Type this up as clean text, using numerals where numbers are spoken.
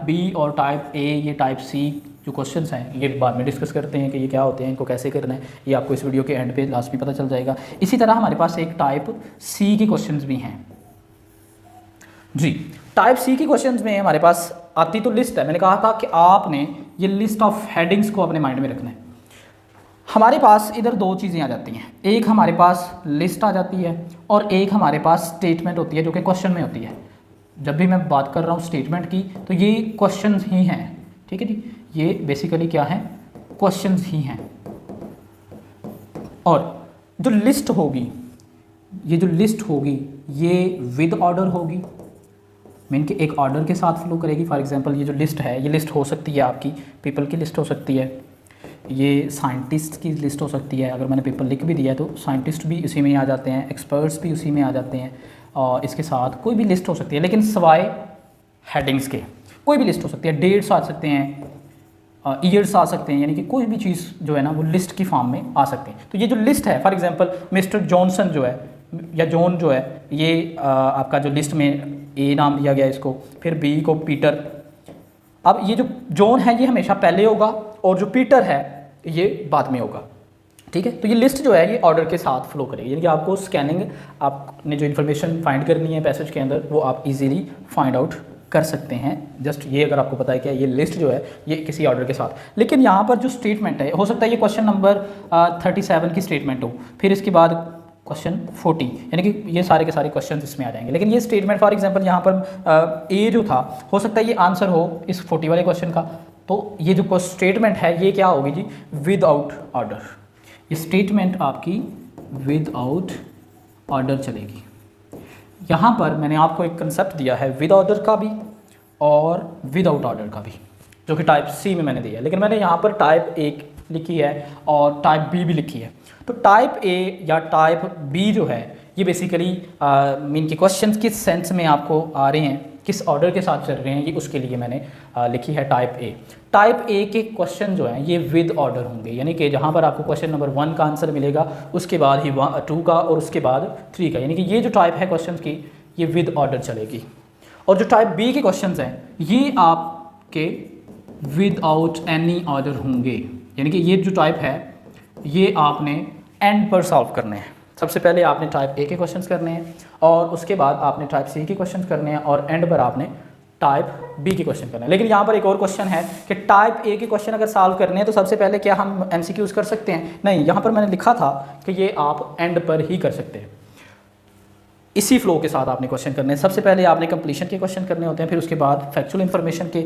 B और type A, ये type सी जो क्वेश्चंस हैं ये बाद में डिस्कस करते हैं कि ये क्या होते हैं, इनको कैसे करना है, ये आपको इस वीडियो के एंड पे लास्ट में पता चल जाएगा। इसी तरह हमारे पास एक टाइप सी के क्वेश्चंस भी हैं जी। टाइप सी के क्वेश्चंस में हमारे पास आती तो लिस्ट है, मैंने कहा था कि आपने ये लिस्ट ऑफ हेडिंग्स को अपने माइंड में रखना है। हमारे पास इधर दो चीज़ें आ जाती हैं, एक हमारे पास लिस्ट आ जाती है और एक हमारे पास स्टेटमेंट होती है जो कि क्वेश्चन में होती है। जब भी मैं बात कर रहा हूँ स्टेटमेंट की तो ये क्वेश्चंस ही हैं, ठीक है जी, ये बेसिकली क्या है, क्वेश्चंस ही हैं। और जो लिस्ट होगी, ये जो लिस्ट होगी ये विद ऑर्डर होगी, मीन कि एक ऑर्डर के साथ फ्लो करेगी। फॉर एग्जांपल ये जो लिस्ट है, ये लिस्ट हो सकती है आपकी पीपल की लिस्ट हो सकती है, ये साइंटिस्ट की लिस्ट हो सकती है। अगर मैंने पेपर लिख भी दिया है तो साइंटिस्ट भी उसी में आ जाते हैं, एक्सपर्ट्स भी उसी में आ जाते हैं, और इसके साथ कोई भी लिस्ट हो सकती है। लेकिन सवाए हेडिंग्स के कोई भी लिस्ट हो सकती है, डेट्स आ सकते हैं, ईयर्स आ सकते हैं, यानी कि कोई भी चीज़ जो है ना वो लिस्ट की फॉर्म में आ सकती है। तो ये जो लिस्ट है, फॉर एग्जांपल मिस्टर जॉनसन जो है या जॉन जो है, ये आपका जो लिस्ट में ए नाम दिया गया इसको, फिर बी को पीटर। अब ये जो जॉन है ये हमेशा पहले होगा और जो पीटर है ये बाद में होगा, ठीक है। तो ये लिस्ट जो है ये ऑर्डर के साथ फ्लो करेगी, यानी कि आपको स्कैनिंग, आपने जो इन्फॉर्मेशन फाइंड करनी है पैसेज के अंदर वो आप इजीली फाइंड आउट कर सकते हैं। जस्ट ये अगर आपको पता है कि ये लिस्ट जो है ये किसी ऑर्डर के साथ। लेकिन यहाँ पर जो स्टेटमेंट है, हो सकता है ये क्वेश्चन नंबर 37 की स्टेटमेंट हो, फिर इसके बाद क्वेश्चन 40, यानी कि ये सारे के सारे क्वेश्चन इसमें आ जाएंगे। लेकिन ये स्टेटमेंट फॉर एग्जांपल यहाँ पर ए जो था, हो सकता है ये आंसर हो इस 40 वाले क्वेश्चन का, तो ये जो स्टेटमेंट है ये क्या होगी जी, विदाउट ऑर्डर। ये स्टेटमेंट आपकी विदाउट ऑर्डर चलेगी। यहाँ पर मैंने आपको एक कंसेप्ट दिया है विद ऑर्डर का भी और विदाउट ऑर्डर का भी, जो कि टाइप सी में मैंने दिया है। लेकिन मैंने यहाँ पर टाइप ए लिखी है और टाइप बी भी लिखी है। तो टाइप ए या टाइप बी जो है ये बेसिकली मीन के क्वेश्चंस किस सेंस में आपको आ रहे हैं, किस ऑर्डर के साथ चल रहे हैं, ये उसके लिए मैंने लिखी है टाइप ए। टाइप ए के क्वेश्चन जो हैं ये विद ऑर्डर होंगे, यानी कि जहाँ पर आपको क्वेश्चन नंबर 1 का आंसर मिलेगा उसके बाद ही 2 का और उसके बाद 3 का, यानी कि ये जो टाइप है क्वेश्चन की ये विद ऑर्डर चलेगी। और जो टाइप बी के क्वेश्चन हैं ये आपके विदाउट एनी ऑर्डर होंगे, यानी कि ये जो टाइप है ये आपने एंड पर सॉल्व करने हैं। सबसे पहले आपने टाइप ए के क्वेश्चंस करने हैं और उसके बाद आपने टाइप सी के क्वेश्चंस करने हैं और एंड पर आपने टाइप बी के क्वेश्चन करने हैं। लेकिन यहाँ पर एक और क्वेश्चन है कि टाइप ए के क्वेश्चन अगर सॉल्व करने हैं तो सबसे पहले क्या हम एमसीक्यूज कर सकते हैं? नहीं, यहाँ पर मैंने लिखा था कि ये आप एंड पर ही कर सकते हैं। इसी फ्लो के साथ आपने क्वेश्चन करने हैं। सबसे पहले आपने कंप्लीशन के क्वेश्चन करने होते हैं, फिर उसके बाद फैक्चुअल इन्फॉर्मेशन के